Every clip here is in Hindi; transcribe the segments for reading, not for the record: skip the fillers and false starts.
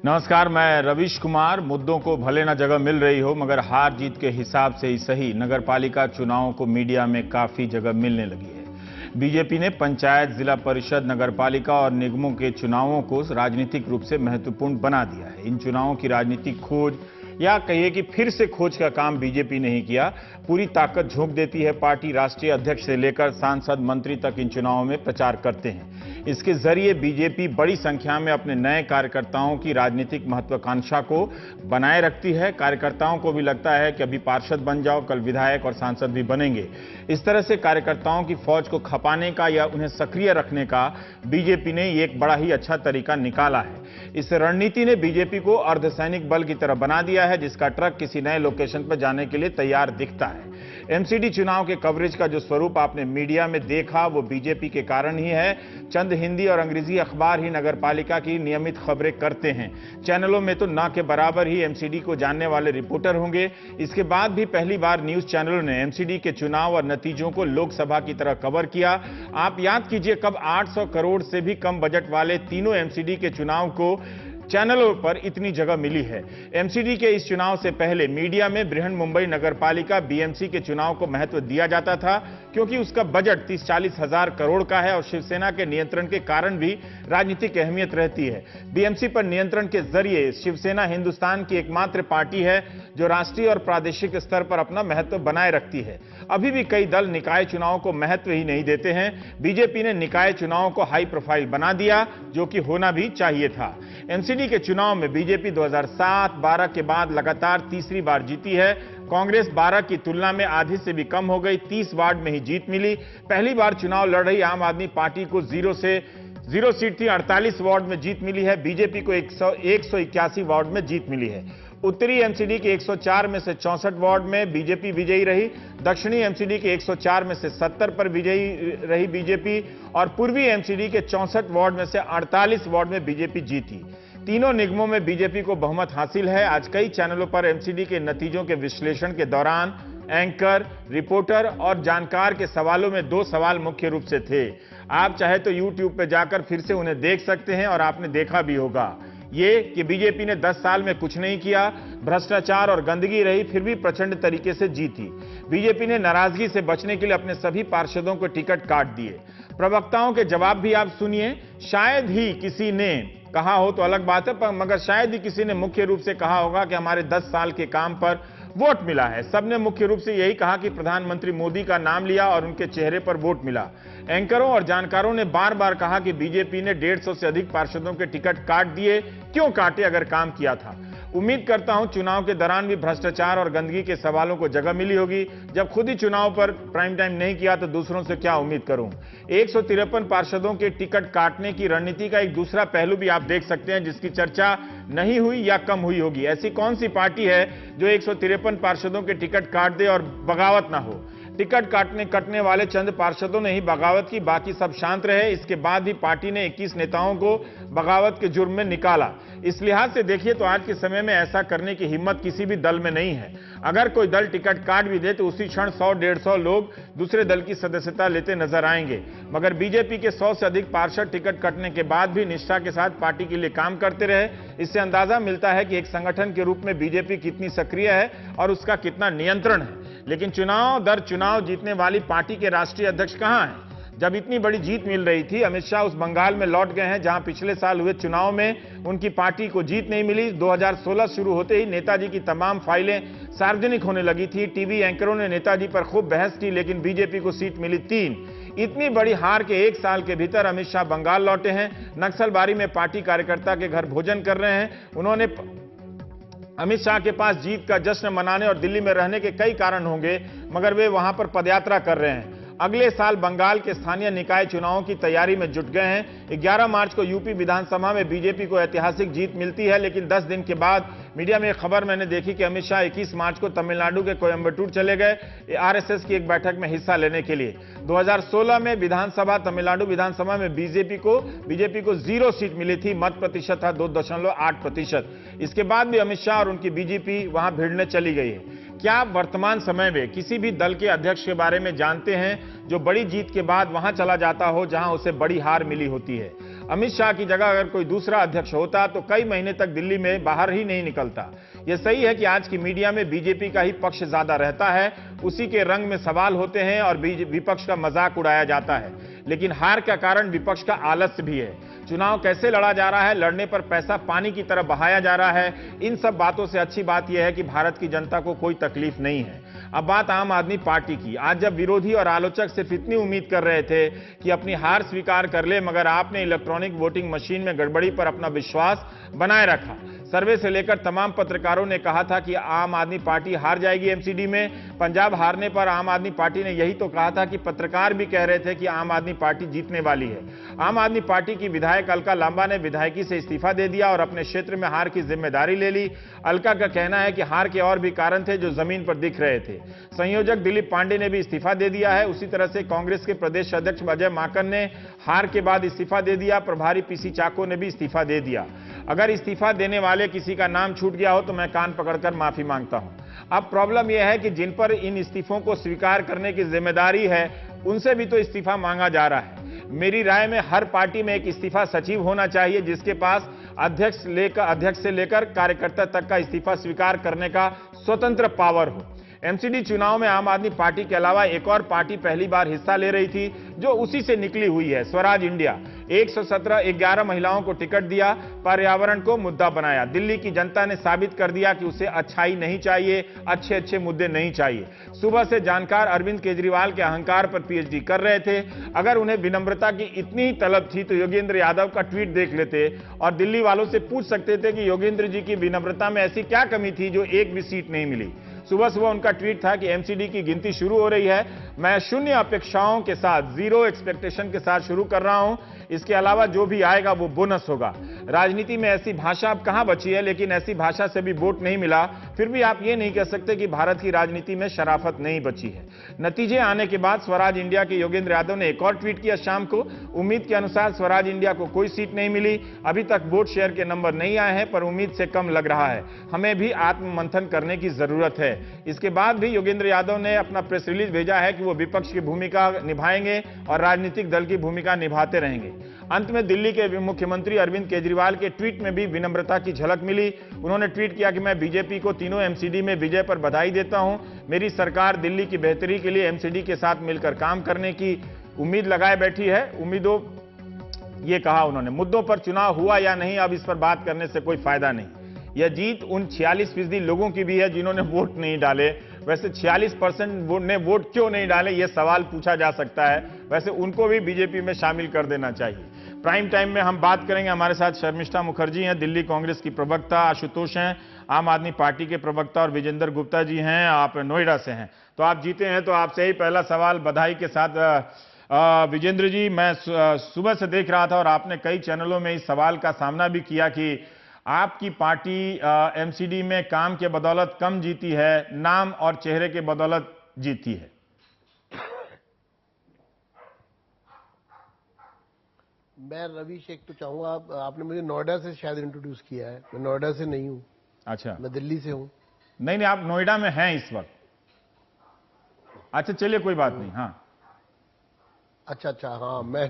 नमस्कार, मैं रवीश कुमार। मुद्दों को भले ना जगह मिल रही हो, मगर हार जीत के हिसाब से ही सही नगरपालिका चुनावों को मीडिया में काफी जगह मिलने लगी है। बीजेपी ने पंचायत, जिला परिषद, नगरपालिका और निगमों के चुनावों को राजनीतिक रूप से महत्वपूर्ण बना दिया है। इन चुनावों की राजनीतिक खोज या कहिए कि फिर से खोज का काम बीजेपी ने ही किया। पूरी ताकत झोंक देती है पार्टी। राष्ट्रीय अध्यक्ष से लेकर सांसद, मंत्री तक इन चुनावों में प्रचार करते हैं। इसके जरिए बीजेपी बड़ी संख्या में अपने नए कार्यकर्ताओं की राजनीतिक महत्वाकांक्षा को बनाए रखती है। कार्यकर्ताओं को भी लगता है कि अभी पार्षद बन जाओ, कल विधायक और सांसद भी बनेंगे। इस तरह से कार्यकर्ताओं की फौज को खपाने का या उन्हें सक्रिय रखने का बीजेपी ने एक बड़ा ही अच्छा तरीका निकाला है। इस रणनीति ने बीजेपी को अर्धसैनिक बल की तरह बना दिया है, जिसका ट्रक किसी नए लोकेशन पर जाने के लिए तैयार दिखता है। एमसीडी चुनाव के कवरेज का जो स्वरूप आपने मीडिया में देखा, वो बीजेपी के कारण ही है। चंद हिंदी और अंग्रेजी अखबार ही नगरपालिका की नियमित खबरें करते हैं। चैनलों में तो ना के बराबर ही एमसीडी को जानने वाले रिपोर्टर होंगे। इसके बाद भी पहली बार न्यूज चैनलों ने एमसीडी के चुनाव और नतीजों को लोकसभा की तरह कवर किया। आप याद कीजिए, कब 800 करोड़ से भी कम बजट वाले तीनों एमसीडी के चुनाव को चैनलों पर इतनी जगह मिली है। एमसीडी के इस चुनाव से पहले मीडिया में बृहन-मुंबई नगरपालिका बीएमसी के चुनाव को महत्व दिया जाता था, क्योंकि उसका बजट 30-40 हजार करोड़ का है और शिवसेना के नियंत्रण के कारण भी राजनीतिक अहमियत रहती है। बीएमसी पर नियंत्रण के जरिए शिवसेना हिंदुस्तान की एकमात्र पार्टी है जो राष्ट्रीय और प्रादेशिक स्तर पर अपना महत्व बनाए रखती है। अभी भी कई दल निकाय चुनाव को महत्व ही नहीं देते हैं। बीजेपी ने निकाय चुनाव को हाई प्रोफाइल बना दिया, जो कि होना भी चाहिए था। एमसीडी के चुनाव में बीजेपी 2007-12 के बाद लगातार तीसरी बार जीती है। कांग्रेस 12 की तुलना में आधी से भी कम हो गई, 30 वार्ड में ही जीत मिली। पहली बार चुनाव लड़ रही आम आदमी पार्टी को 0 सीट थी, 48 वार्ड में जीत मिली है। बीजेपी को 181 वार्ड में जीत मिली है। उत्तरी एमसीडी के 104 में से 64 वार्ड में बीजेपी विजयी रही। दक्षिणी एमसीडी के 104 में से 70 पर विजयी रही बीजेपी और पूर्वी एमसीडी के 64 वार्ड में से 48 वार्ड में बीजेपी जीती। तीनों निगमों में बीजेपी को बहुमत हासिल है। आज कई चैनलों पर एमसीडी के नतीजों के विश्लेषण के दौरान एंकर, रिपोर्टर और जानकार के सवालों में 2 सवाल मुख्य रूप से थे। आप चाहे तो यूट्यूब पर जाकर फिर से उन्हें देख सकते हैं और आपने देखा भी होगा। ये कि बीजेपी ने 10 साल में कुछ नहीं किया, भ्रष्टाचार और गंदगी रही, फिर भी प्रचंड तरीके से जीती। बीजेपी ने नाराजगी से बचने के लिए अपने सभी पार्षदों को टिकट काट दिए। प्रवक्ताओं के जवाब भी आप सुनिए। शायद ही किसी ने कहा हो तो अलग बात है, पर मगर शायद ही किसी ने मुख्य रूप से कहा होगा कि हमारे 10 साल के काम पर वोट मिला है। सबने मुख्य रूप से यही कहा कि प्रधानमंत्री मोदी का नाम लिया और उनके चेहरे पर वोट मिला। एंकरों और जानकारों ने बार बार कहा कि बीजेपी ने 150 से अधिक पार्षदों के टिकट काट दिए। क्यों काटे अगर काम किया था? उम्मीद करता हूं चुनाव के दौरान भी भ्रष्टाचार और गंदगी के सवालों को जगह मिली होगी। जब खुद ही चुनाव पर प्राइम टाइम नहीं किया तो दूसरों से क्या उम्मीद करूं। 153 पार्षदों के टिकट काटने की रणनीति का एक दूसरा पहलू भी आप देख सकते हैं, जिसकी चर्चा नहीं हुई या कम हुई होगी। ऐसी कौन सी पार्टी है जो 153 पार्षदों के टिकट काट दे और बगावत ना हो? टिकट कटने वाले चंद पार्षदों ने ही बगावत की, बाकी सब शांत रहे। इसके बाद भी पार्टी ने 21 नेताओं को बगावत के जुर्म में निकाला। इस लिहाज से देखिए तो आज के समय में ऐसा करने की हिम्मत किसी भी दल में नहीं है। अगर कोई दल टिकट काट भी दे तो उसी क्षण 100-150 लोग दूसरे दल की सदस्यता लेते नजर आएंगे। मगर बीजेपी के 100 से अधिक पार्षद टिकट कटने के बाद भी निष्ठा के साथ पार्टी के लिए काम करते रहे। इससे अंदाजा मिलता है कि एक संगठन के रूप में बीजेपी कितनी सक्रिय है और उसका कितना नियंत्रण है। लेकिन चुनाव दर चुनाव जीतने वाली पार्टी के राष्ट्रीय अध्यक्ष कहां हैं? जब इतनी बड़ी जीत मिल रही थी, अमित शाह उस बंगाल में लौट गए हैं जहां पिछले साल हुए चुनाव में उनकी पार्टी को जीत नहीं मिली। 2016 शुरू होते ही नेताजी की तमाम फाइलें सार्वजनिक होने लगी थी। टीवी एंकरों ने नेताजी पर खूब बहस की, लेकिन बीजेपी को सीट मिली 3। इतनी बड़ी हार के 1 साल के भीतर अमित शाह बंगाल लौटे हैं। नक्सलबारी में पार्टी कार्यकर्ता के घर भोजन कर रहे हैं। उन्होंने अमित शाह के पास जीत का जश्न मनाने और दिल्ली में रहने के कई कारण होंगे, मगर वे वहां पर पदयात्रा कर रहे हैं। अगले साल बंगाल के स्थानीय निकाय चुनावों की तैयारी में जुट गए हैं। 11 मार्च को यूपी विधानसभा में बीजेपी को ऐतिहासिक जीत मिलती है, लेकिन 10 दिन के बाद मीडिया में एक खबर मैंने देखी कि अमित शाह 21 मार्च को तमिलनाडु के कोयम्बटूर चले गए आरएसएस की एक बैठक में हिस्सा लेने के लिए। 2016 में तमिलनाडु विधानसभा में बीजेपी को 0 सीट मिली थी। मत प्रतिशत था 2.8%। इसके बाद भी अमित शाह और उनकी बीजेपी वहां भिड़ने चली गई है। क्या आप वर्तमान समय में किसी भी दल के अध्यक्ष के बारे में जानते हैं जो बड़ी जीत के बाद वहां चला जाता हो जहां उसे बड़ी हार मिली होती है? अमित शाह की जगह अगर कोई दूसरा अध्यक्ष होता तो कई महीने तक दिल्ली में बाहर ही नहीं निकलता। यह सही है कि आज की मीडिया में बीजेपी का ही पक्ष ज्यादा रहता है, उसी के रंग में सवाल होते हैं और विपक्ष का मजाक उड़ाया जाता है। लेकिन हार का कारण विपक्ष का आलस्य भी है। चुनाव कैसे लड़ा जा रहा है, लड़ने पर पैसा पानी की तरह बहाया जा रहा है, इन सब बातों से अच्छी बात यह है कि भारत की जनता को कोई तकलीफ नहीं है। अब बात आम आदमी पार्टी की। आज जब विरोधी और आलोचक सिर्फ इतनी उम्मीद कर रहे थे कि अपनी हार स्वीकार कर ले, मगर आपने इलेक्ट्रॉनिक वोटिंग मशीन में गड़बड़ी पर अपना विश्वास बनाए रखा। सर्वे से लेकर तमाम पत्रकारों ने कहा था कि आम आदमी पार्टी हार जाएगी एमसीडी में। पंजाब हारने पर आम आदमी पार्टी ने यही तो कहा था कि पत्रकार भी कह रहे थे कि आम आदमी पार्टी जीतने वाली है। आम आदमी पार्टी की विधायक अलका लांबा ने विधायकी से इस्तीफा दे दिया और अपने क्षेत्र में हार की जिम्मेदारी ले ली। अलका का कहना है कि हार के और भी कारण थे जो जमीन पर दिख रहे थे। संयोजक दिलीप पांडे ने भी इस्तीफा दे दिया है। उसी तरह से कांग्रेस के प्रदेश अध्यक्ष अजय माकन ने हार के बाद इस्तीफा दे दिया। प्रभारी पीसी चाको ने भी इस्तीफा दे दिया। अगर इस्तीफा देने वाले किसी का नाम छूट गया हो तो मैं कान पकड़कर माफी मांगता हूं। अब प्रॉब्लम यह है कि जिन पर इन इस्तीफों को स्वीकार करने की जिम्मेदारी है, उनसे भी तो इस्तीफा मांगा जा रहा है। मेरी राय में हर पार्टी में एक इस्तीफा सचिव होना चाहिए, जिसके पास अध्यक्ष से लेकर कार्यकर्ता तक का इस्तीफा स्वीकार करने का स्वतंत्र पावर हो। एमसीडी चुनाव में आम आदमी पार्टी के अलावा एक और पार्टी पहली बार हिस्सा ले रही थी, जो उसी से निकली हुई है, स्वराज इंडिया। 111 महिलाओं को टिकट दिया, पर्यावरण को मुद्दा बनाया। दिल्ली की जनता ने साबित कर दिया कि उसे अच्छाई नहीं चाहिए, अच्छे अच्छे मुद्दे नहीं चाहिए। सुबह से जानकार अरविंद केजरीवाल के अहंकार पर पीएचडी कर रहे थे। अगर उन्हें विनम्रता की इतनी ही तलब थी तो योगेंद्र यादव का ट्वीट देख लेते और दिल्ली वालों से पूछ सकते थे कि योगेंद्र जी की विनम्रता में ऐसी क्या कमी थी जो एक भी सीट नहीं मिली। सुबह सुबह उनका ट्वीट था कि एमसीडी की गिनती शुरू हो रही है, मैं शून्य अपेक्षाओं के साथ, जीरो एक्सपेक्टेशन के साथ शुरू कर रहा हूं। इसके अलावा जो भी आएगा वो बोनस होगा। राजनीति में ऐसी भाषा अब कहां बची है, लेकिन ऐसी भाषा से भी वोट नहीं मिला। फिर भी आप ये नहीं कह सकते कि भारत की राजनीति में शराफत नहीं बची है। नतीजे आने के बाद स्वराज इंडिया के योगेंद्र यादव ने एक और ट्वीट किया शाम को। उम्मीद के अनुसार स्वराज इंडिया को कोई सीट नहीं मिली। अभी तक वोट शेयर के नंबर नहीं आए हैं, पर उम्मीद से कम लग रहा है। हमें भी आत्ममंथन करने की जरूरत है। इसके बाद भी योगेंद्र यादव ने अपना प्रेस रिलीज भेजा है कि वो विपक्ष की भूमिका निभाएंगे और राजनीतिक दल की भूमिका निभाते रहेंगे। अंत में दिल्ली के मुख्यमंत्री अरविंद केजरीवाल के ट्वीट में भी विनम्रता की झलक मिली। उन्होंने ट्वीट किया कि मैं बीजेपी को तीनों एमसीडी में विजय पर बधाई देता हूं। मेरी सरकार दिल्ली की बेहतरी के लिए एमसीडी के साथ मिलकर काम करने की उम्मीद लगाए बैठी है। ये कहा उन्होंने। मुद्दों पर चुनाव हुआ या नहीं, अब इस पर बात करने से कोई फायदा नहीं। यह जीत उन 46% लोगों की भी है जिन्होंने वोट नहीं डाले। वैसे 46% ने वोट क्यों नहीं डाले, यह सवाल पूछा जा सकता है। वैसे उनको भी बीजेपी में शामिल कर देना चाहिए। प्राइम टाइम में हम बात करेंगे। हमारे साथ शर्मिष्ठा मुखर्जी हैं, दिल्ली कांग्रेस की प्रवक्ता, आशुतोष हैं, आम आदमी पार्टी के प्रवक्ता, और विजेंद्र गुप्ता जी हैं, आप नोएडा से हैं। तो आप जीते हैं, तो आपसे ही पहला सवाल बधाई के साथ। विजेंद्र जी, मैं सुबह से देख रहा था और आपने कई चैनलों में इस सवाल का सामना भी किया कि आपकी पार्टी एमसीडी में काम के बदौलत कम जीती है, नाम और चेहरे के बदौलत जीती है। मैं रवि शेख तो चाहूंगा, आपने मुझे नोएडा से शायद इंट्रोड्यूस किया है। मैं नोएडा से नहीं हूं। अच्छा, मैं दिल्ली से हूं। नहीं, आप नोएडा में हैं इस वक्त। अच्छा, चलिए कोई बात नहीं। हाँ, अच्छा, हाँ, मैं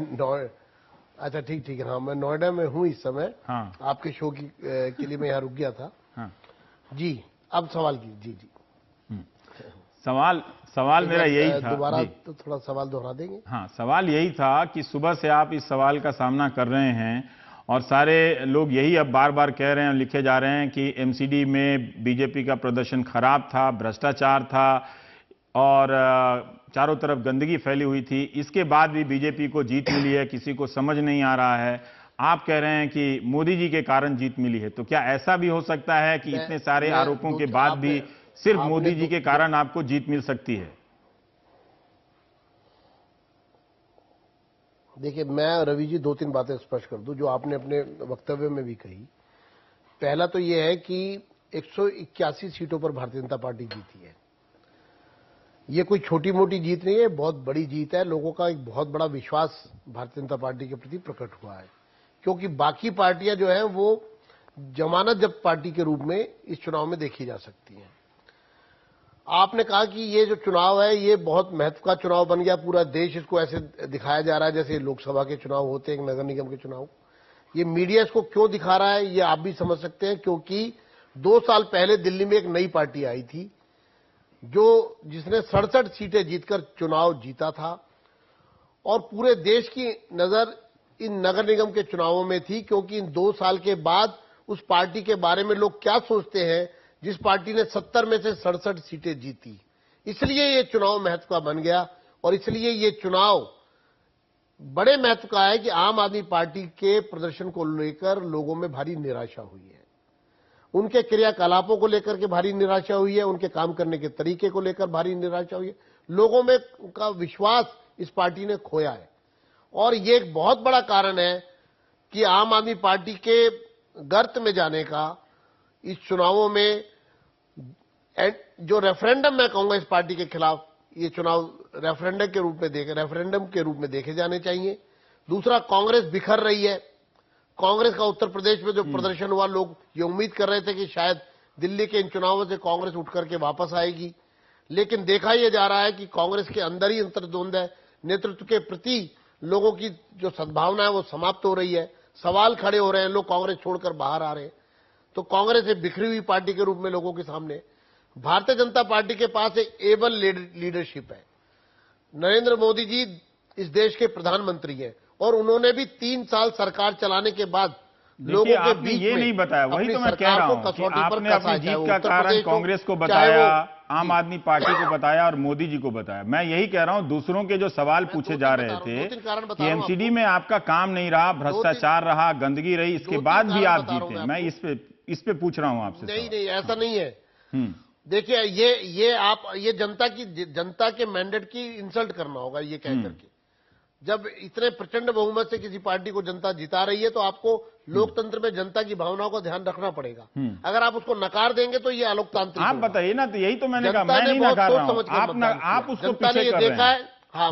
अच्छा, ठीक है। हाँ, मैं नोएडा में हूं इस समय। हाँ, आपके शो के लिए मैं यहाँ रुक गया था। हाँ जी, अब सवाल कीजिए। जी, सवाल मेरा यही था। दोबारा तो थोड़ा सवाल दोहरा देंगे। हाँ, सवाल यही था कि सुबह से आप इस सवाल का सामना कर रहे हैं और सारे लोग यही अब बार बार कह रहे हैं और लिखे जा रहे हैं कि एमसीडी में बीजेपी का प्रदर्शन खराब था, भ्रष्टाचार था और चारों तरफ गंदगी फैली हुई थी। इसके बाद भी बीजेपी को जीत मिली है, किसी को समझ नहीं आ रहा है। आप कह रहे हैं कि मोदी जी के कारण जीत मिली है, तो क्या ऐसा भी हो सकता है कि इतने सारे आरोपों के बाद भी सिर्फ मोदी जी के कारण आपको जीत मिल सकती है? देखिए, मैं रवि जी 2-3 बातें स्पष्ट कर दूं जो आपने अपने वक्तव्य में भी कही। पहला तो यह है कि 181 सीटों पर भारतीय जनता पार्टी जीती है। ये कोई छोटी मोटी जीत नहीं है, बहुत बड़ी जीत है। लोगों का एक बहुत बड़ा विश्वास भारतीय जनता पार्टी के प्रति प्रकट हुआ है, क्योंकि बाकी पार्टियां जो हैं वो जमानत जब्त पार्टी के रूप में इस चुनाव में देखी जा सकती हैं। आपने कहा कि ये जो चुनाव है ये बहुत महत्व का चुनाव बन गया, पूरा देश इसको ऐसे दिखाया जा रहा है जैसे लोकसभा के चुनाव होते हैं, नगर निगम के चुनाव। ये मीडिया इसको क्यों दिखा रहा है ये आप भी समझ सकते हैं, क्योंकि 2 साल पहले दिल्ली में एक नई पार्टी आई थी जिसने 67 सीटें जीतकर चुनाव जीता था, और पूरे देश की नजर इन नगर निगम के चुनावों में थी, क्योंकि इन 2 साल के बाद उस पार्टी के बारे में लोग क्या सोचते हैं जिस पार्टी ने 70 में से 67 सीटें जीती। इसलिए ये चुनाव महत्व का बन गया, और इसलिए ये चुनाव बड़े महत्व का है कि आम आदमी पार्टी के प्रदर्शन को लेकर लोगों में भारी निराशा हुई है, उनके क्रियाकलापों को लेकर के भारी निराशा हुई है, उनके काम करने के तरीके को लेकर भारी निराशा हुई है। लोगों में उनका विश्वास इस पार्टी ने खोया है, और ये एक बहुत बड़ा कारण है कि आम आदमी पार्टी के गर्त में जाने का इस चुनावों में। जो रेफरेंडम मैं कहूंगा इस पार्टी के खिलाफ, ये चुनाव रेफरेंडम के रूप में देखे जाने चाहिए। दूसरा, कांग्रेस बिखर रही है। कांग्रेस का उत्तर प्रदेश में जो प्रदर्शन हुआ, लोग ये उम्मीद कर रहे थे कि शायद दिल्ली के इन चुनावों से कांग्रेस उठ करके वापस आएगी, लेकिन देखा यह जा रहा है कि कांग्रेस के अंदर ही अंतर्द्वंद है। नेतृत्व के प्रति लोगों की जो सद्भावना है वो समाप्त हो रही है, सवाल खड़े हो रहे हैं, लोग कांग्रेस छोड़कर बाहर आ रहे हैं। तो कांग्रेस एक बिखरी हुई पार्टी के रूप में लोगों के सामने। भारतीय जनता पार्टी के पास एक एबल लीडरशिप है। नरेंद्र मोदी जी इस देश के प्रधानमंत्री हैं, और उन्होंने भी 3 साल सरकार चलाने के बाद लोगों के बीच ये में नहीं बताया, वही तो मैं कह रहा हूं कि आपने अपनी जीत का कारण कांग्रेस को बताया, आम आदमी पार्टी को बताया और मोदी जी को बताया। मैं यही कह रहा हूं, दूसरों के जो सवाल पूछे जा रहे थे कि एमसीडी में आपका काम नहीं रहा, भ्रष्टाचार रहा, गंदगी रही, इसके बाद भी आप जीते। मैं इस पे पूछ रहा हूं आपसे। नहीं, ऐसा नहीं है। देखिए, ये जनता के मैंडेट की इंसल्ट करना होगा ये कह करके। जब इतने प्रचंड बहुमत से किसी पार्टी को जनता जिता रही है तो आपको लोकतंत्र में जनता की भावनाओं का ध्यान रखना पड़ेगा। अगर आप उसको नकार देंगे तो ये अलोकतांत्रिक। आप बताइए ना, तो यही तो मैंने कहा, मैं नहीं नकार रहा हूं, आप उसको पीछे कर रहे हैं। देखा है। हाँ,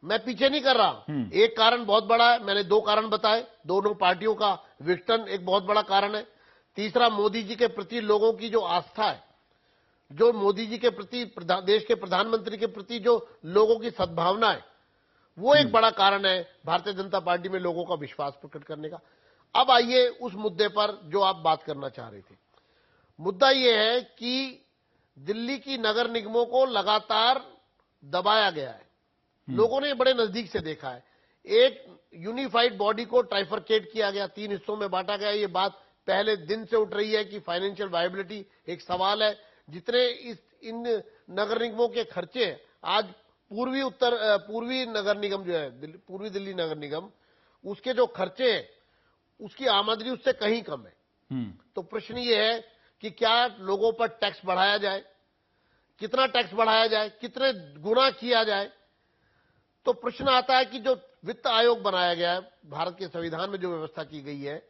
मैं पीछे नहीं कर रहा। एक कारण बहुत बड़ा है, मैंने 2 कारण बताए। दोनों पार्टियों का विघटन एक बहुत बड़ा कारण है। तीसरा, मोदी जी के प्रति लोगों की जो आस्था है, जो मोदी जी के प्रति, देश के प्रधानमंत्री के प्रति जो लोगों की सद्भावना है, वो एक बड़ा कारण है भारतीय जनता पार्टी में लोगों का विश्वास प्रकट करने का। अब आइए उस मुद्दे पर जो आप बात करना चाह रहे थे। मुद्दा यह है कि दिल्ली की नगर निगमों को लगातार दबाया गया है। लोगों ने बड़े नजदीक से देखा है। एक यूनिफाइड बॉडी को ट्राइफरकेट किया गया, 3 हिस्सों में बांटा गया। ये बात पहले दिन से उठ रही है कि फाइनेंशियल वायबिलिटी एक सवाल है। जितने इन नगर निगमों के खर्चे हैं, आज पूर्वी नगर निगम जो है, पूर्वी दिल्ली नगर निगम, उसके जो खर्चे हैं, उसकी आमदनी उससे कहीं कम है। तो प्रश्न ये है कि क्या लोगों पर टैक्स बढ़ाया जाए, कितना टैक्स बढ़ाया जाए, कितने गुना किया जाए। तो प्रश्न आता है कि जो वित्त आयोग बनाया गया है, भारत के संविधान में जो व्यवस्था की गई है,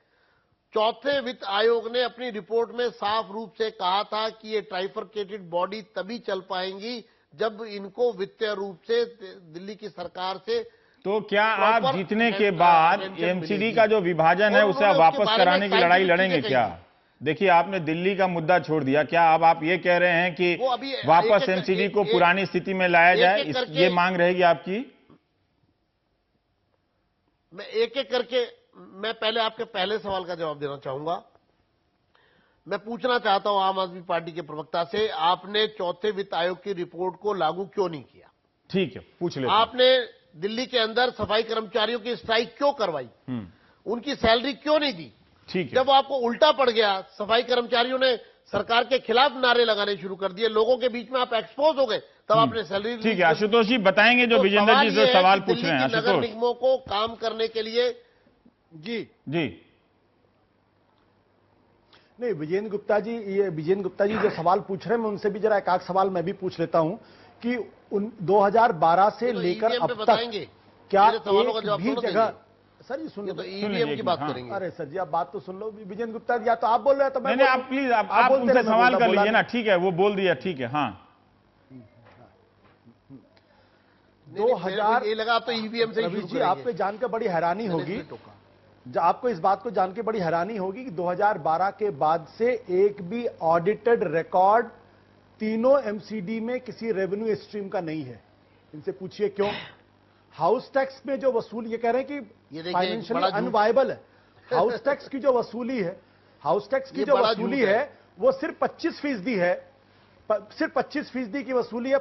4थे वित्त आयोग ने अपनी रिपोर्ट में साफ रूप से कहा था कि ये ट्राइफरकेटेड बॉडी तभी चल पाएंगी जब इनको वित्तीय रूप से दिल्ली की सरकार से। तो क्या आप जीतने के बाद एमसीडी का जो विभाजन है उसे वापस कराने की लड़ाई लड़ेंगे क्या? देखिए, आपने दिल्ली का मुद्दा छोड़ दिया। क्या अब आप ये कह रहे हैं कि वापस एमसीडी को पुरानी स्थिति में लाया जाए, ये मांग रहेगी आपकी? मैं एक एक करके, मैं पहले आपके पहले सवाल का जवाब देना चाहूंगा। मैं पूछना चाहता हूं आम आदमी पार्टी के प्रवक्ता से, आपने 4थे वित्त आयोग की रिपोर्ट को लागू क्यों नहीं किया? ठीक है, पूछ लेते। आपने दिल्ली के अंदर सफाई कर्मचारियों की स्ट्राइक क्यों करवाई? उनकी सैलरी क्यों नहीं दी? ठीक है। जब आपको उल्टा पड़ गया, सफाई कर्मचारियों ने सरकार के खिलाफ नारे लगाने शुरू कर दिए, लोगों के बीच में आप एक्सपोज हो गए, तब आपने सैलरी। ठीक है, आशुतोष जी बताएंगे जो विजेंद्र जी से सवाल पूछ रहे हैं। नगर निगमों को काम करने के लिए जी नहीं, विजेंद्र गुप्ता जी जो सवाल पूछ रहे हैं, मैं उनसे भी जरा एक सवाल मैं भी पूछ लेता हूं कि 2012 से लेकर अब तक क्या एक भी जगह, सर ये सुन लो, तो ईवीएम की बात करेंगे। अरे सर जी, आप बात तो सुन लो। विजेंद्र गुप्ता जी, या तो आप बोल रहे हैं तो मैं नहीं, आप प्लीज आप उनसे सवाल कर लीजिए ना। ठीक है, वो बोल दिया, ठीक है। हाँ, 2000 ये लगा तो ईवीएम से रवि जी, आपको जान के बड़ी हैरानी होगी, आपको इस बात को जान के बड़ी हैरानी होगी कि 2012 के बाद से एक भी ऑडिटेड रिकॉर्ड तीनों एमसीडी में किसी रेवेन्यू स्ट्रीम का नहीं है। इनसे पूछिए क्यों। हाउस टैक्स में जो वसूल, ये कह रहे हैं ये कि देखिए, फाइनेंशियली बड़ा झूठ। अनवायबल है। हाउस टैक्स की जो वसूली है, हाउस टैक्स की ये जो बड़ा वसूली झूठ है। है वो सिर्फ 25% है, सिर्फ 25% की वसूली है।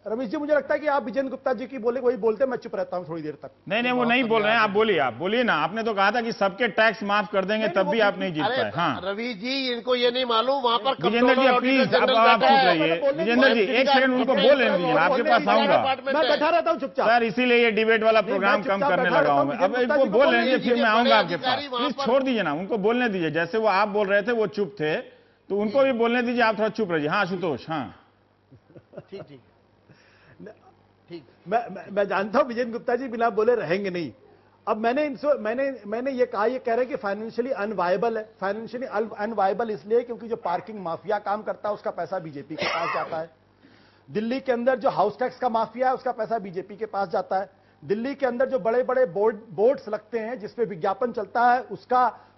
रमेश जी, मुझे लगता है कि आप विजेंद्र गुप्ता जी की बोले वही बोलते हैं, मैं चुप रहता हूं थोड़ी देर तक। नहीं वो नहीं बोल रहे हैं, आप बोलिए ना। आपने तो कहा था कि सबके टैक्स माफ कर देंगे, तब भी आप नहीं जीत अरे पाए। हाँ रवि जी, इनको ये नहीं मालूम वहां पर विजेंद्र जी प्लीज अब आप चुप रहिए। विजेंद्र जी एक सेकंड उनको बोलने दीजिए, आपके पास आऊंगा। मैं बैठा रहता हूं चुपचाप सर इसीलिए ये डिबेट वाला प्रोग्राम कम करने लगा हूं मैं। अब इनको बोलने दीजिए, फिर मैं आऊंगा आपके पास। प्लीज छोड़ दीजिए ना, उनको बोलने दीजिए। जैसे वो आप बोल रहे थे वो चुप थे, तो उनको भी बोलने दीजिए। आप थोड़ा चुप रहिए। हाँ आशुतोष। हाँ ठीक ठीक ठीक। मैं जानता हूं विजेंद्र गुप्ता जी बिना बोले रहेंगे नहीं। अब मैंने ये कहा, ये कह रहे हैं कि फाइनेंशियली अनवायबल है। फाइनेंशियली अनवायबल इसलिए क्योंकि जो पार्किंग माफिया काम करता है उसका पैसा बीजेपी के पास जाता है। दिल्ली के अंदर जो हाउस टैक्स का माफिया है उसका पैसा बीजेपी के पास जाता है। दिल्ली के अंदर जो बड़े बड़े बोर्ड्स लगते हैं जिसपे विज्ञापन चलता है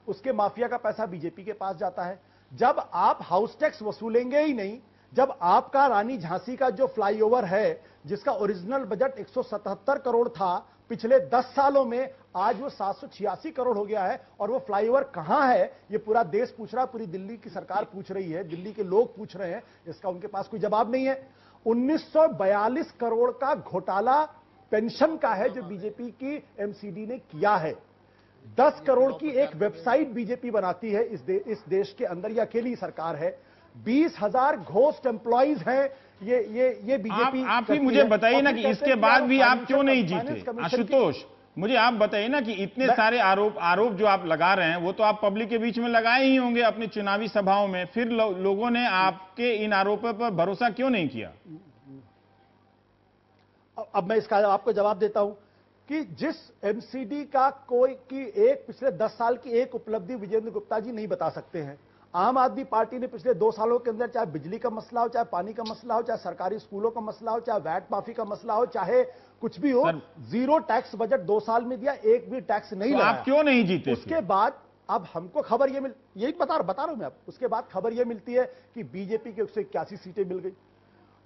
उसके माफिया का पैसा बीजेपी के पास जाता है। जब आप हाउस टैक्स वसूलेंगे ही नहीं, जब आपका रानी झांसी का जो फ्लाईओवर है जिसका ओरिजिनल बजट 177 करोड़ था पिछले 10 सालों में, आज वो 786 करोड़ हो गया है, और वो फ्लाईओवर कहां है ये पूरा देश पूछ रहा है, पूरी दिल्ली की सरकार पूछ रही है, दिल्ली के लोग पूछ रहे हैं, इसका उनके पास कोई जवाब नहीं है। 1942 करोड़ का घोटाला पेंशन का है जो बीजेपी की एमसीडी ने किया है। 10 करोड़ की एक वेबसाइट बीजेपी बनाती है इस देश के अंदर, ये अकेली सरकार है। 20,000 घोस्ट एम्प्लॉइज हैं ये बीजेपी। आप ही मुझे बताइए ना कि इसके बाद भी आप क्यों नहीं जीते। आशुतोष मुझे आप बताइए ना कि इतने सारे आरोप जो आप लगा रहे हैं वो तो आप पब्लिक के बीच में लगाए ही होंगे अपनी चुनावी सभाओं में, फिर लोगों ने आपके इन आरोपों पर भरोसा क्यों नहीं किया। अब मैं इसका आपको जवाब देता हूं कि जिस एमसीडी का पिछले 10 साल की एक उपलब्धि विजेंद्र गुप्ता जी नहीं बता सकते हैं। आम आदमी पार्टी ने पिछले 2 सालों के अंदर चाहे बिजली का मसला हो, चाहे पानी का मसला हो, चाहे सरकारी स्कूलों का मसला हो, चाहे वैट माफी का मसला हो, चाहे कुछ भी हो, जीरो टैक्स बजट 2 साल में दिया, एक भी टैक्स नहीं लगाया। आप क्यों नहीं जीते? उसके बाद अब हमको खबर यही बता रहा हूं मैं। अब उसके बाद खबर यह मिलती है कि बीजेपी की 181 सीटें मिल गई।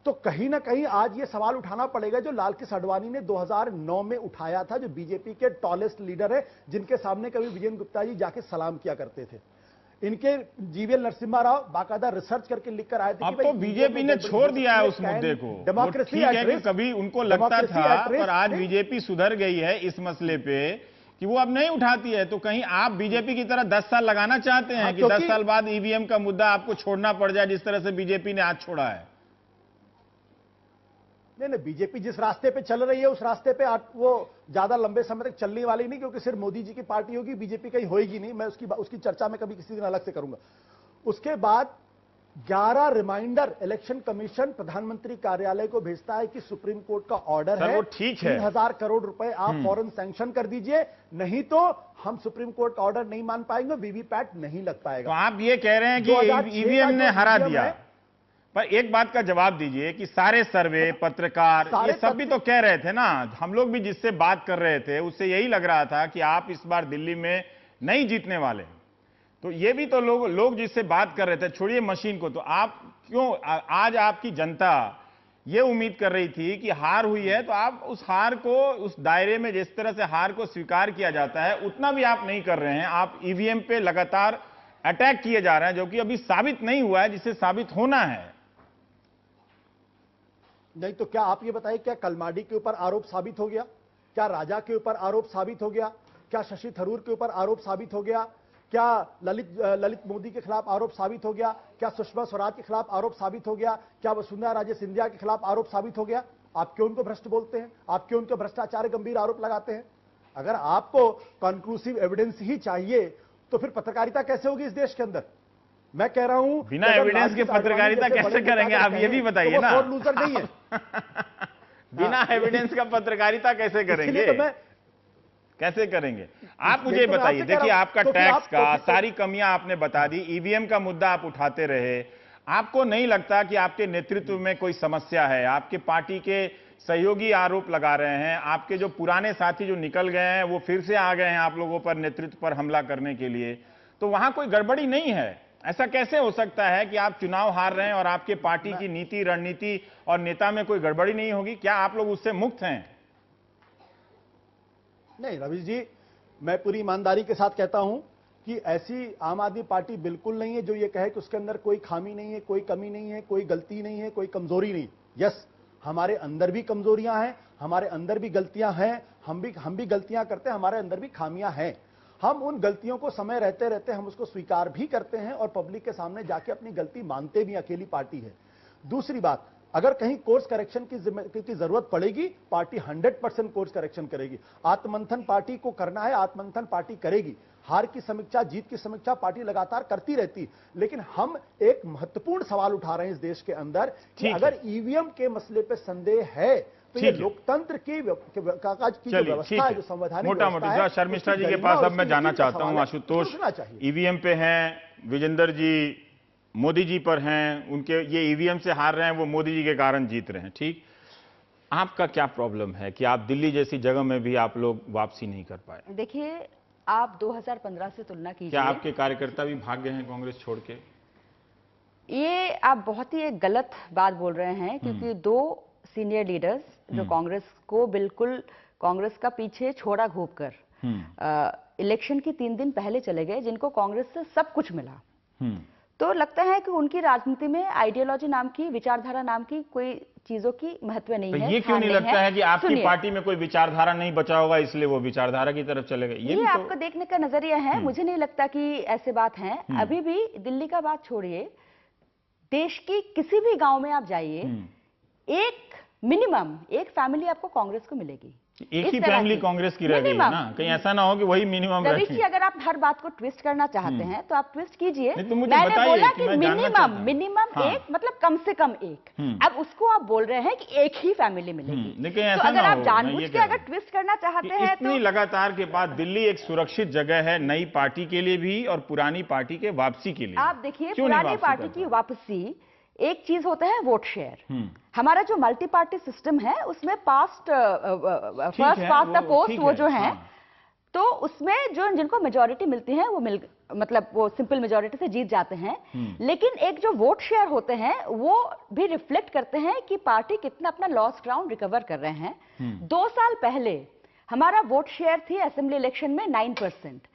तो कहीं ना कहीं आज ये सवाल उठाना पड़ेगा जो लालकृष्ण आडवाणी ने 2009 में उठाया था, जो बीजेपी के टॉलेस्ट लीडर है, जिनके सामने कभी विजेंद्र गुप्ता जी जाके सलाम किया करते थे। इनके जीवीएल नरसिम्हा राव बाकायदा रिसर्च करके लिख कर आए थे। अब तो बीजेपी ने छोड़ दिया है उस मुद्दे को। डेमोक्रेसी है कि कभी उनको लगता था, पर आज बीजेपी सुधर गई है इस मसले पे कि वो अब नहीं उठाती है। तो कहीं आप बीजेपी की तरह 10 साल लगाना चाहते हैं कि 10 साल बाद ईवीएम का मुद्दा आपको छोड़ना पड़ जाए, जिस तरह से बीजेपी ने आज छोड़ा है। नहीं, बीजेपी जिस रास्ते पे चल रही है उस रास्ते पे वो ज्यादा लंबे समय तक चलने वाली नहीं, क्योंकि सिर्फ मोदी जी की पार्टी होगी, बीजेपी कहीं होएगी नहीं। मैं उसकी चर्चा में कभी किसी दिन अलग से करूंगा। उसके बाद 11 रिमाइंडर इलेक्शन कमीशन प्रधानमंत्री कार्यालय को भेजता है कि सुप्रीम कोर्ट का ऑर्डर है, 3000 करोड़ रुपए आप फौरन सैंक्शन कर दीजिए, नहीं तो हम सुप्रीम कोर्ट का ऑर्डर नहीं मान पाएंगे, वीवीपैट नहीं लग पाएगा। तो आप ये कह रहे हैं कि ईवीएम ने हरा दिया। पर एक बात का जवाब दीजिए कि सारे सर्वे पत्रकार ये सब भी तो कह रहे थे ना, हम लोग भी जिससे बात कर रहे थे उससे यही लग रहा था कि आप इस बार दिल्ली में नहीं जीतने वाले। तो ये भी तो लोग जिससे बात कर रहे थे, छोड़िए मशीन को, तो आप क्यों आज आपकी जनता ये उम्मीद कर रही थी कि हार हुई है तो आप उस हार को, उस दायरे में जिस तरह से हार को स्वीकार किया जाता है उतना भी आप नहीं कर रहे हैं। आप ईवीएम पे लगातार अटैक किए जा रहे हैं जो कि अभी साबित नहीं हुआ है, जिसे साबित होना है। नहीं तो क्या आप ये बताइए, क्या कलमाडी के ऊपर आरोप साबित हो गया? क्या राजा के ऊपर आरोप साबित हो गया? क्या शशि थरूर के ऊपर आरोप साबित हो गया? क्या ललित मोदी के खिलाफ आरोप साबित हो गया? क्या सुषमा स्वराज के खिलाफ आरोप साबित हो गया? क्या वसुंधरा राजे सिंधिया के खिलाफ आरोप साबित हो गया? आप क्यों उनको भ्रष्ट बोलते हैं? आप क्यों उनको भ्रष्टाचार गंभीर आरोप लगाते हैं? अगर आपको कंक्लूसिव एविडेंस ही चाहिए तो फिर पत्रकारिता कैसे होगी इस देश के अंदर? मैं कह रहा हूं, बिना एविडेंस के पत्रकारिता कैसे करेंगे? आप ये भी बताइए ना। लूजर नहीं है। बिना एविडेंस का पत्रकारिता कैसे करेंगे? कैसे करेंगे आप मुझे बताइए। देखिए आपका टैक्स का सारी कमियां आपने बता दी, ईवीएम का मुद्दा आप उठाते रहे। आपको नहीं लगता कि आपके नेतृत्व में कोई समस्या है? आपके पार्टी के सहयोगी आरोप लगा रहे हैं, आपके जो पुराने साथी जो निकल गए हैं वो फिर से आ गए हैं आप लोगों पर नेतृत्व पर हमला करने के लिए। तो वहां कोई गड़बड़ी नहीं है? ऐसा कैसे हो सकता है कि आप चुनाव हार रहे हैं और आपके पार्टी की नीति रणनीति और नेता में कोई गड़बड़ी नहीं होगी? क्या आप लोग उससे मुक्त हैं? नहीं रवीश जी, मैं पूरी ईमानदारी के साथ कहता हूं कि ऐसी आम आदमी पार्टी बिल्कुल नहीं है जो ये कहे कि उसके अंदर कोई खामी नहीं है, कोई कमी नहीं है, कोई गलती नहीं है, कोई कमजोरी नहीं। यस, हमारे अंदर भी कमजोरियां हैं, हमारे अंदर भी गलतियां हैं, हम भी गलतियां करते हैं, हमारे अंदर भी खामियां हैं। हम उन गलतियों को समय रहते रहते हम उसको स्वीकार भी करते हैं और पब्लिक के सामने जाके अपनी गलती मानते भी। अकेली पार्टी है। दूसरी बात, अगर कहीं कोर्स करेक्शन की जरूरत पड़ेगी, पार्टी 100% कोर्स करेक्शन करेगी। आत्ममंथन पार्टी को करना है, आत्ममंथन पार्टी करेगी। हार की समीक्षा, जीत की समीक्षा पार्टी लगातार करती रहती। लेकिन हम एक महत्वपूर्ण सवाल उठा रहे हैं इस देश के अंदर कि अगर ईवीएम के मसले पे संदेह है तो ये लोकतंत्र की जो व्यवस्था है, जो संवैधानिक मोटा-मोटी शर्मिष्ठा जी के पास अब मैं जाना चाहता हूं। आशुतोष ईवीएम पे हैं, विजेंद्र जी मोदी जी पर हैं, उनके ये ईवीएम से हार रहे हैं, वो मोदी जी के कारण जीत रहे हैं। ठीक, आपका क्या प्रॉब्लम है कि आप दिल्ली जैसी जगह में भी आप लोग वापसी नहीं कर पाए? देखिए, आप 2015 से तुलना कीजिए। क्या आपके कार्यकर्ता भी भाग गए हैं कांग्रेस छोड़ के? ये आप बहुत ही एक गलत बात बोल रहे हैं, क्योंकि दो सीनियर लीडर्स जो कांग्रेस को बिल्कुल कांग्रेस का पीछे छोड़ा घूप कर इलेक्शन के 3 दिन पहले चले गए, जिनको कांग्रेस से सब कुछ मिला। तो लगता है कि उनकी राजनीति में आइडियोलॉजी नाम की, विचारधारा नाम की कोई चीजों की महत्व नहीं है। ये क्यों नहीं लगता है कि आपकी पार्टी में कोई विचारधारा नहीं बचा होगा, इसलिए वो विचारधारा की तरफ चले गए? ये आपको देखने का नजरिया है। मुझे नहीं लगता कि ऐसे बात है। अभी भी दिल्ली का बात छोड़िए, देश की किसी भी गांव में आप जाइए, एक मिनिमम एक फैमिली आपको कांग्रेस को मिलेगी। एक ही फैमिली कांग्रेस की रह गई है ना, कहीं ऐसा ना हो कि वही मिनिमम रहे। रवीश जी, अगर आप हर बात को ट्विस्ट करना चाहते हैं तो आप ट्विस्ट कीजिए। तो मुझे मैंने बताइए बोला कि कि मिनिमम एक, मतलब कम से कम एक। अब उसको आप बोल रहे हैं कि एक ही फैमिली मिलेगी। तो अगर आप जानबूझ के अगर ट्विस्ट करना चाहते हैं तो इतनी लगातार के बाद दिल्ली एक सुरक्षित जगह है, नई पार्टी के लिए भी और पुरानी पार्टी के वापसी के लिए। आप देखिए, पुरानी पार्टी की वापसी, एक चीज होता है वोट शेयर। हमारा जो मल्टी पार्टी सिस्टम है उसमें फर्स्ट पास्ट द पोस्ट वो जो है, तो उसमें जो जिनको मेजॉरिटी मिलती है वो मतलब वो सिंपल मेजॉरिटी से जीत जाते हैं। लेकिन एक जो वोट शेयर होते हैं वो भी रिफ्लेक्ट करते हैं कि पार्टी कितना अपना लॉस्ट ग्राउंड रिकवर कर रहे हैं। 2 साल पहले हमारा वोट शेयर थी असेंबली इलेक्शन में 9%,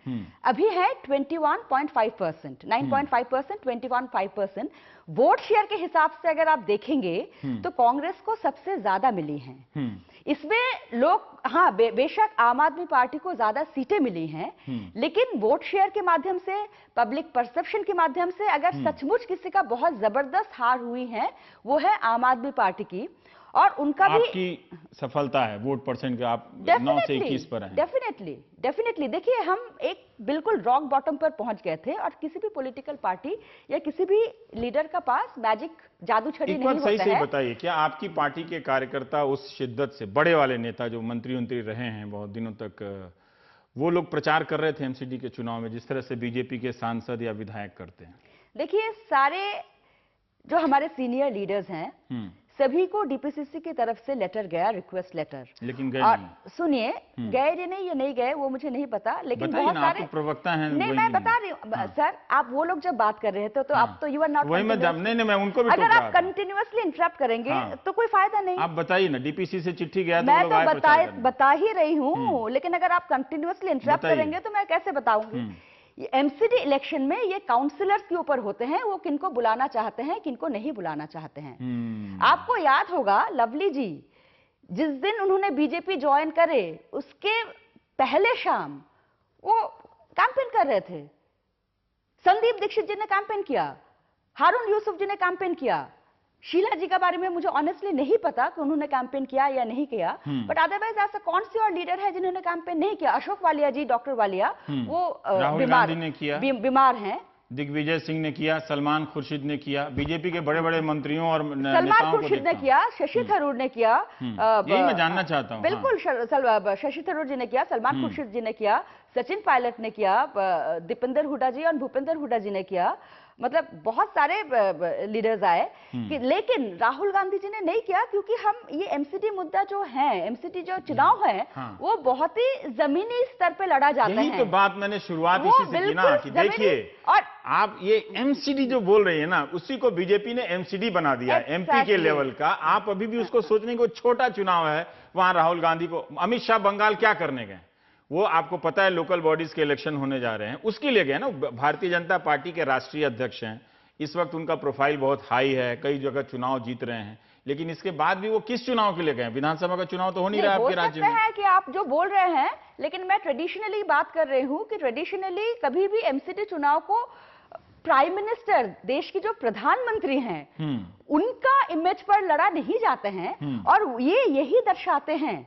अभी है 21.5%। 9.5%, 21.5%। वोट शेयर के हिसाब से अगर आप देखेंगे तो कांग्रेस को सबसे ज्यादा मिली हैं। इसमें लोग, हाँ बेशक आम आदमी पार्टी को ज्यादा सीटें मिली हैं, लेकिन वोट शेयर के माध्यम से, पब्लिक परसेप्शन के माध्यम से अगर सचमुच किसी का बहुत जबरदस्त हार हुई है वो है आम आदमी पार्टी की। और उनका भी आपकी सफलता है वोट परसेंट का, आप 9 से 21 पर हैं। डेफिनेटली देखिए, हम एक बिल्कुल रॉक बॉटम पर पहुंच गए थे और किसी भी पॉलिटिकल पार्टी या किसी भी लीडर का पास मैजिक जादू छड़ी नहीं होता है। सही बताइए, क्या आपकी पार्टी के कार्यकर्ता उस शिद्दत से, बड़े वाले नेता जो मंत्री रहे हैं बहुत दिनों तक, वो लोग प्रचार कर रहे थे एमसीडी के चुनाव में जिस तरह से बीजेपी के सांसद या विधायक करते हैं? देखिए, सारे जो हमारे सीनियर लीडर्स हैं सभी को डीपीसीसी की तरफ से लेटर गया, रिक्वेस्ट लेटर, लेकिन गए और नहीं। सुनिए, गए या नहीं गए वो मुझे नहीं पता, लेकिन बहुत सारे आप प्रवक्ता हैं। नहीं, मैं बता रही हूँ सर, आप वो लोग जब बात कर रहे थे तो आप तो यू आर नॉट, वही मैं उनको भी अगर आप कंटिन्यूअसली इंटरप्ट करेंगे तो कोई फायदा नहीं। आप बताइए ना, डीपीसी से चिट्ठी गया, मैं तो बता ही रही हूँ, लेकिन अगर आप कंटिन्यूअसली इंटरप्ट करेंगे तो मैं कैसे बताऊंगी। एमसीडी इलेक्शन में ये काउंसिलर्स के ऊपर होते हैं, वो किनको बुलाना चाहते हैं, किनको नहीं बुलाना चाहते हैं। आपको याद होगा लवली जी, जिस दिन उन्होंने बीजेपी ज्वाइन करे उसके पहले शाम वो कैंपेन कर रहे थे। संदीप दीक्षित जी ने कैंपेन किया, हारून यूसुफ जी ने कैंपेन किया। शीला जी के बारे में मुझे ऑनेस्टली नहीं पता कि उन्होंने कैंपेन किया या नहीं किया, बट अदरवाइज ऐसा कौन सी और लीडर है जिन्होंने कैंपेन नहीं किया? अशोक वालिया जी, डॉक्टर वालिया, वो बीमार हैं। दिग्विजय सिंह ने किया, सलमान खुर्शीद ने किया, बीजेपी के बड़े बड़े मंत्रियों और सलमान खुर्शीद ने किया, शशि थरूर ने किया। यही मैं जानना चाहता हूँ। बिल्कुल, शशि थरूर जी ने किया, सलमान खुर्शीद जी ने किया, सचिन पायलट ने किया, दीपेंद्र हुड्डा जी और भूपेंद्र हुड्डा जी ने किया। मतलब बहुत सारे लीडर्स आए लेकिन राहुल गांधी जी ने नहीं किया, क्योंकि हम ये एमसीडी मुद्दा जो है, एमसीडी जो चुनाव है, वो बहुत ही जमीनी स्तर पे लड़ा जाता है। यही तो बात मैंने शुरुआत इसी से की ना, कि देखिए, और आप ये एमसीडी जो बोल रही है ना, उसी को बीजेपी ने एमसीडी बना दिया है, एमपी के लेवल का। आप अभी भी उसको सोचने को, छोटा चुनाव है, वहां राहुल गांधी को, अमित शाह बंगाल क्या करने गए? वो आपको पता है लोकल बॉडीज के इलेक्शन होने जा रहे हैं, उसके लिए गए ना। भारतीय जनता पार्टी के राष्ट्रीय अध्यक्ष हैं, इस वक्त उनका प्रोफाइल बहुत हाई है, कई जगह चुनाव जीत रहे हैं, लेकिन इसके बाद भी वो किस चुनाव के लिए गए? विधानसभा का चुनाव तो हो नहीं रहा आपके राज्य में। है कि आप जो बोल रहे हैं, लेकिन मैं ट्रेडिशनली बात कर रही हूं कि ट्रेडिशनली कभी भी एमसीडी चुनाव को प्राइम मिनिस्टर, देश की जो प्रधानमंत्री हैं, उनका इमेज पर लड़ा नहीं जाते हैं, और ये यही दर्शाते हैं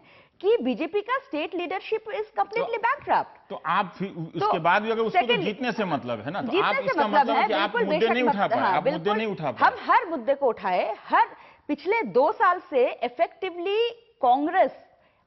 कि बीजेपी का state leadership is completely bankrupt. तो आप उसके बाद भी अगर उसको तो जीतने से मतलब है ना, तो आप इसका मतलब है कि आप मुद्दे नहीं उठा पाए, आप मुद्दे नहीं उठा पाए। हम हर मुद्दे को उठाए, पिछले 2 साल से इफेक्टिवली कांग्रेस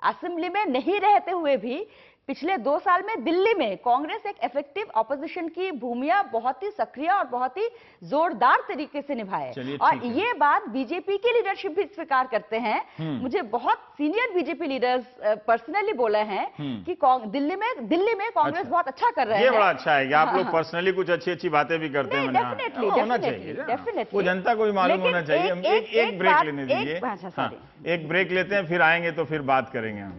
असेंबली में नहीं रहते हुए भी पिछले 2 साल में दिल्ली में कांग्रेस एक इफेक्टिव ऑपोजिशन की भूमिका बहुत ही सक्रिय और बहुत ही जोरदार तरीके से निभाए, और ये बात बीजेपी की लीडरशिप भी स्वीकार करते हैं। मुझे बहुत सीनियर बीजेपी लीडर्स पर्सनली बोले हैं कि दिल्ली में कांग्रेस बहुत अच्छा कर रहे हैं। ये बड़ा अच्छा है कि आप लोग पर्सनली कुछ अच्छी बातें भी करते हैं। डेफिनेटली वो जनता को भी मालूम होना चाहिए। एक ब्रेक लेने दीजिए, एक ब्रेक लेते हैं, फिर आएंगे तो फिर बात करेंगे हम।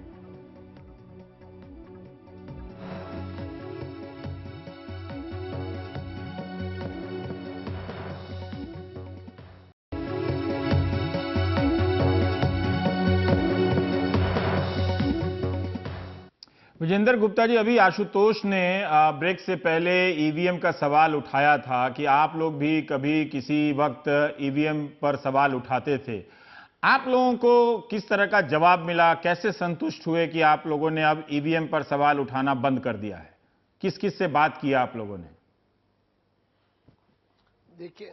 विजेंद्र गुप्ता जी, अभी आशुतोष ने ब्रेक से पहले ईवीएम का सवाल उठाया था कि आप लोग भी कभी किसी वक्त ईवीएम पर सवाल उठाते थे। आप लोगों को किस तरह का जवाब मिला? कैसे संतुष्ट हुए कि आप लोगों ने अब ईवीएम पर सवाल उठाना बंद कर दिया है? किस किस से बात किया आप लोगों ने? देखिए,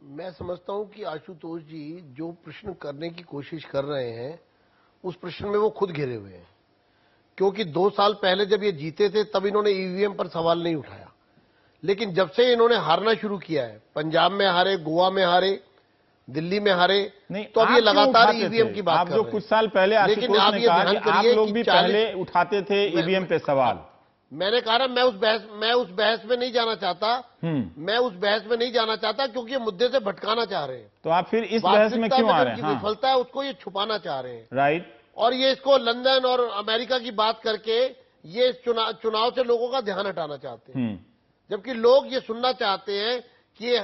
मैं समझता हूं कि आशुतोष जी जो प्रश्न करने की कोशिश कर रहे हैं, उस प्रश्न में वो खुद घिरे हुए हैं, क्योंकि 2 साल पहले जब ये जीते थे तब इन्होंने ईवीएम पर सवाल नहीं उठाया, लेकिन जब से इन्होंने हारना शुरू किया है, पंजाब में हारे, गोवा में हारे, दिल्ली में हारे, तो अब ये लगातार ईवीएम की बात कर रहे हैं। आप जो कुछ साल पहले आशुतोष ने कहा कि आप लोग भी पहले उठाते थे ईवीएम पे सवाल। मैंने कहा मैं उस बहस में नहीं जाना चाहता, मैं उस बहस में नहीं जाना चाहता, क्योंकि ये मुद्दे से भटकाना चाह रहे हैं। तो आप फिर इस बहस में क्यों आ रहे हैं? विफलता है उसको ये छुपाना चाह रहे हैं, राइट। और ये इसको लंदन और अमेरिका की बात करके ये चुनाव से लोगों का ध्यान हटाना चाहते हैं, जबकि लोग ये सुनना चाहते हैं कि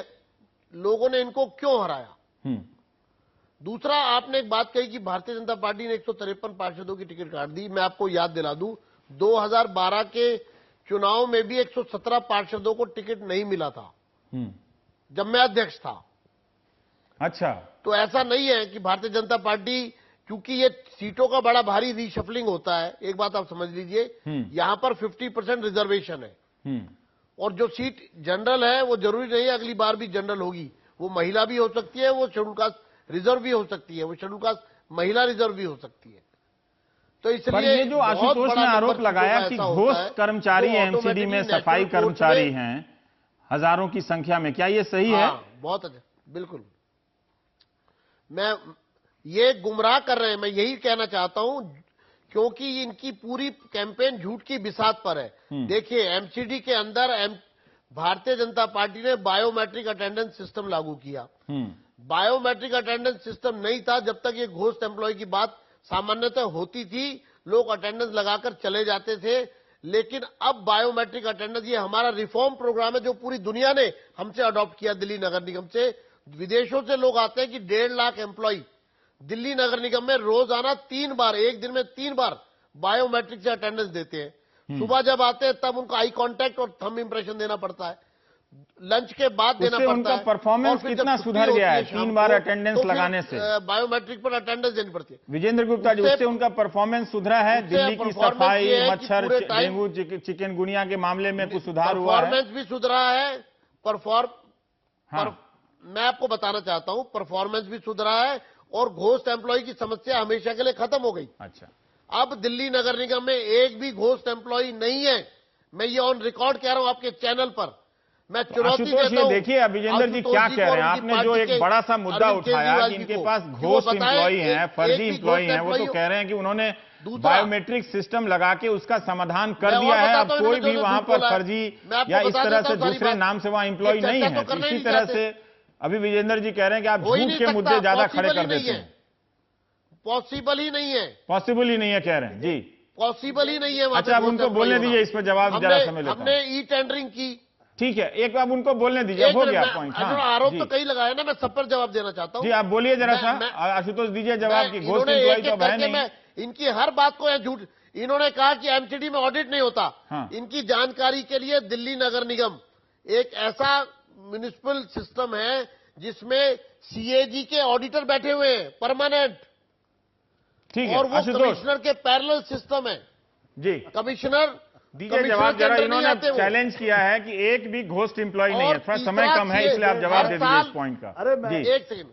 लोगों ने इनको क्यों हराया। दूसरा, आपने एक बात कही कि भारतीय जनता पार्टी ने 153 पार्षदों की टिकट काट दी। मैं आपको याद दिला दूं, 2012 के चुनाव में भी 117 पार्षदों को टिकट नहीं मिला था, जब मैं अध्यक्ष था। अच्छा, तो ऐसा नहीं है कि भारतीय जनता पार्टी, क्योंकि ये सीटों का बड़ा भारी रीशफलिंग होता है, एक बात आप समझ लीजिए, यहां पर 50% रिजर्वेशन है, और जो सीट जनरल है वो जरूरी नहीं है अगली बार भी जनरल होगी, वो महिला भी हो सकती है, वो शेड्यूल कास्ट रिजर्व भी हो सकती है, वो शेड्यूल कास्ट महिला रिजर्व भी हो सकती है। तो इसलिए ये जो आशुतोष ने आरोप लगाया कि घोष कर्मचारी एमसीडी में सफाई कर्मचारी हैं हजारों की संख्या में, क्या ये सही है? बहुत अच्छा, बिल्कुल। मैं ये गुमराह कर रहे हैं, मैं यही कहना चाहता हूं, क्योंकि इनकी पूरी कैंपेन झूठ की बिसात पर है। देखिए, एमसीडी के अंदर भारतीय जनता पार्टी ने बायोमेट्रिक अटेंडेंस सिस्टम लागू किया। बायोमेट्रिक अटेंडेंस सिस्टम नहीं था जब तक ये घोस्ट एम्प्लॉय की बात सामान्यतः होती थी, लोग अटेंडेंस लगाकर चले जाते थे, लेकिन अब बायोमेट्रिक अटेंडेंस, ये हमारा रिफॉर्म प्रोग्राम है जो पूरी दुनिया ने हमसे अडॉप्ट किया, दिल्ली नगर निगम से। विदेशों से लोग आते हैं कि 1.5 लाख एम्प्लॉय दिल्ली नगर निगम में रोजाना 3 बार, एक दिन में 3 बार बायोमेट्रिक से अटेंडेंस देते हैं। सुबह जब आते हैं तब उनका आई कांटेक्ट और थंब इंप्रेशन देना पड़ता है, लंच के बाद देना पड़ता है। उनका परफॉर्मेंस कितना सुधर गया है 3 बार अटेंडेंस लगाने से? बायोमेट्रिक पर अटेंडेंस देनी पड़ती है। विजेंद्र गुप्ता जी, उससे उनका परफॉर्मेंस सुधरा है? दिल्ली की सफाई, मच्छर, डेंगू, चिकनगुनिया के मामले में कुछ सुधार हुआ है? परफॉर्मेंस भी सुधरा है। मैं आपको बताना चाहता हूं, परफॉर्मेंस भी सुधरा है और घोस्ट एम्प्लॉय की समस्या हमेशा के लिए खत्म हो गई। अच्छा, अब दिल्ली नगर निगम में एक भी घोस्ट एम्प्लॉय नहीं है। मैं ये ऑन रिकॉर्ड कह रहा हूं आपके चैनल पर। मैं चुनौती देता हूं। देखिए अभिजेंद्र जी क्या कह रहे हैं, आपने जो एक बड़ा सा मुद्दा उठाया कि इनके पास घोस्ट एम्प्लॉय हैं, फर्जी एम्प्लॉय हैं, वो तो कह रहे हैं कि उन्होंने बायोमेट्रिक सिस्टम लगा के उसका समाधान कर दिया है, अब कोई भी वहां पर फर्जी या इस तरह से दूसरे नाम से वहां एम्प्लॉय नहीं है। इसी तरह से अभी विजेंद्र जी कह रहे हैं कि आप झूठ के मुद्दे ज्यादा खड़े कर देते हैं। पॉसिबल ही नहीं है, पॉसिबल ही नहीं है कह रहे हैं जी। पॉसिबल ही नहीं है वहां अच्छा, पे अब उनको घोस्ट बोलने एम्प्लॉय दीजिए, होना। इस पर जवाब जरा समय लेता हमने हूं। ई टेंडरिंग की। ठीक है, एक अब उनको बोलने दीजिए, हो गया पॉइंट। आरोप जी तो कई लगाए ना, मैं सब पर जवाब देना चाहता हूँ। जी, आप बोलिए जरा सा, आशुतोष दीजिए जवाब की घोस्ट एम्प्लॉय तो अब है नहीं। मैं इनकी हर बात को झूठ, इन्होंने कहा कि एमसीडी में ऑडिट नहीं होता। हाँ। इनकी जानकारी के लिए दिल्ली नगर निगम एक ऐसा म्युनिसिपल सिस्टम है जिसमें सीएजी के ऑडिटर बैठे हुए हैं परमानेंट, ठीक है और वो आशुतोष कमिश्नर के पैरेलल सिस्टम है। जी कमिश्नर दीजिए जवाब जरा। इन्होंने चैलेंज किया है कि एक भी घोस्ट एम्प्लॉय नहीं है, थोड़ा समय कम है, इसलिए आप जवाब दे दीजिए इस पॉइंट का। अरे मैं एक सेकंड।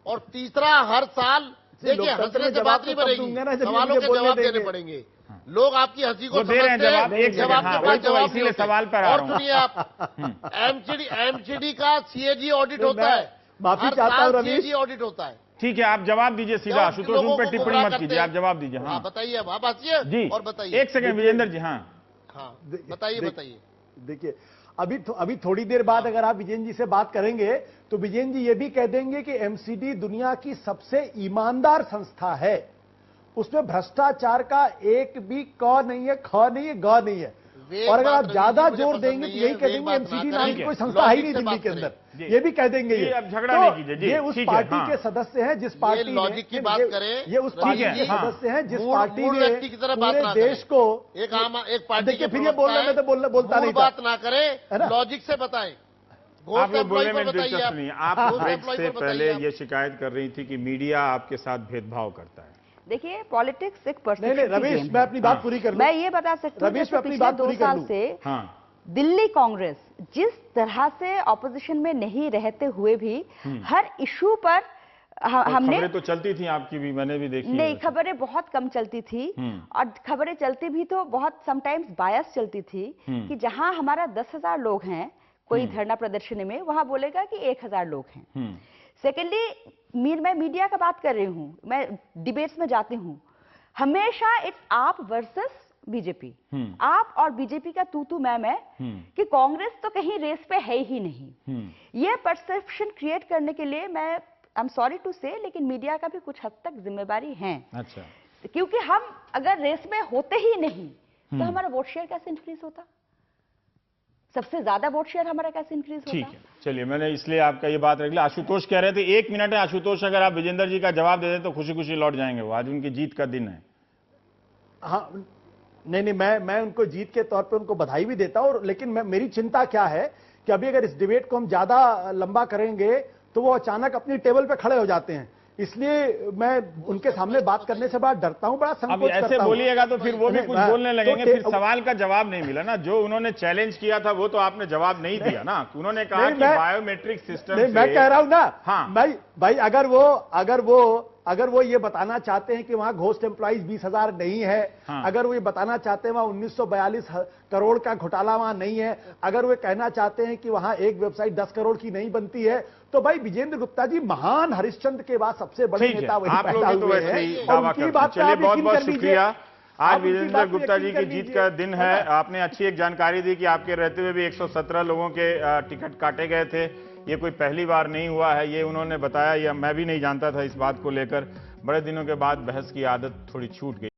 और तीसरा, हर साल देखिए हंसने से बात नहीं बनेगी, सवालों के जवाब देने पड़ेंगे। लोग आपकी हंसी को दे रहे हैं जवाब, एक जब सेकंड, आपके हाँ, पास वही तो जवाब इसीलिए नहीं होते। सवाल पर आ और रहा हूं। सुनिए आप, एमसीडी का सीएजी ऑडिट होता मैं है, माफी हर चाहता हूं साल रवीश। सीएजी ऑडिट होता है। ठीक है, आप जवाब दीजिए सीधा, आशुतोष उन पर टिप्पणी मत कीजिए, आप जवाब दीजिए। हाँ बताइए, अब आप हंसिए जी, और बताइए। एक सेकंड विजेंद्र जी। हाँ हाँ बताइए बताइए। देखिए, अभी थोड़ी देर बाद अगर आप विजेंद्र जी से बात करेंगे तो विजेंद्र जी ये भी कह देंगे कि एमसीडी दुनिया की सबसे ईमानदार संस्था है, उसमें भ्रष्टाचार का एक भी क नहीं है, ख नहीं है, ग नहीं है। और अगर आप ज्यादा जोर देंगे तो यही कह देंगे एमसीडी नाम की कोई संस्था है ही नहीं दिल्ली के अंदर, ये भी कह देंगे। ये अब झगड़ा नहीं कीजिए जी, ये उस पार्टी के सदस्य हैं जिस पार्टी लॉजिक की बात करें, ये उस पार्टी के सदस्य हैं जिस पार्टी मूल व्यक्ति की तरह बात पूरे ना देश को एक पार्टी देखिए, फिर ये बोलने में तो बोलता नहीं था। बात ना करें, लॉजिक से बताएं। आप लोग बोलने में दिलचस्प नहीं है। आप ब्रेक से पहले ये शिकायत कर रही थी कि मीडिया आपके साथ भेदभाव करता है। देखिए, पॉलिटिक्स एक परसेप्शन नहीं रवीश, मैं अपनी बात पूरी कर लूं। मैं ये बता सकती हूँ, रवीश, मैं अपनी बात पूरी कर लूं। से हाँ दिल्ली कांग्रेस जिस तरह से ऑपोजिशन में नहीं रहते हुए भी हर इशू पर हमने, खबरें तो चलती थी आपकी भी, मैंने भी देखी। नहीं, खबरें बहुत कम चलती थी, और खबरें चलती भी तो बहुत समटाइम्स बायस चलती थी कि जहां हमारा 10,000 लोग हैं कोई धरना प्रदर्शन में, वहां बोलेगा कि 1,000 लोग हैं। सेकेंडली, मैं मीडिया का बात कर रही हूं, मैं डिबेट्स में जाती हूं, हमेशा इट्स आप वर्सेस बीजेपी, आप और बीजेपी का तू मैं कि कांग्रेस तो कहीं रेस पे है ही नहीं। ये परसेप्शन क्रिएट करने के लिए मैं आई एम सॉरी टू से, लेकिन मीडिया का भी कुछ हद तक जिम्मेदारी है। अच्छा, क्योंकि हम अगर रेस में होते ही नहीं तो हमारा वोट शेयर कैसे इंक्रीज होता, सबसे ज्यादा वोट शेयर हमारा कैसे इंक्रीज होता। ठीक है, चलिए, मैंने इसलिए आपका ये बात रख लिया। आशुतोष कह रहे थे, 1 मिनट है आशुतोष, अगर आप विजेंद्र जी का जवाब दे दें तो खुशी खुशी लौट जाएंगे वो, आज उनकी जीत का दिन है। हाँ, नहीं, मैं उनको जीत के तौर पे उनको बधाई भी देता हूं, लेकिन मेरी चिंता क्या है कि अभी अगर इस डिबेट को हम ज्यादा लंबा करेंगे तो वो अचानक अपनी टेबल पे खड़े हो जाते हैं, इसलिए मैं उनके सामने बात करने से बड़ा डरता हूं, बड़ा संकोच करता हूं। अब ऐसे बोलिएगा तो फिर वो भी कुछ बोलने लगेंगे, फिर सवाल का जवाब नहीं मिला ना। जो उन्होंने चैलेंज किया था वो तो आपने जवाब नहीं दिया ना। उन्होंने कहा कि बायोमेट्रिक सिस्टम से, मैं कह रहा हूं ना, हाँ भाई अगर वो ये बताना चाहते हैं कि वहां घोस्ट एम्प्लॉइज 20,000 नहीं है, हाँ। अगर वो ये बताना चाहते हैं वहां 1942 करोड़ का घोटाला वहां नहीं है, अगर वो कहना चाहते हैं कि वहां एक वेबसाइट 10 करोड़ की नहीं बनती है, तो भाई विजेंद्र गुप्ता जी महान हरिश्चंद्र के बाद सबसे बड़े नेता वही पैदा हुए हैं, और उनकी बात पे चलिए, आप बहुत यकीन बहुत कर लीजिए। शुक्रिया। आज आप उनकी विजेंद्र बात पे गुप्ता जी यकीन की कर जीत लीजिए। का दिन है। आपने अच्छी एक जानकारी दी कि आपके रहते हुए भी 117 लोगों के टिकट काटे गए थे। ये कोई पहली बार नहीं हुआ है, ये उन्होंने बताया, या मैं भी नहीं जानता था इस बात को लेकर। बड़े दिनों के बाद बहस की आदत थोड़ी छूट गई।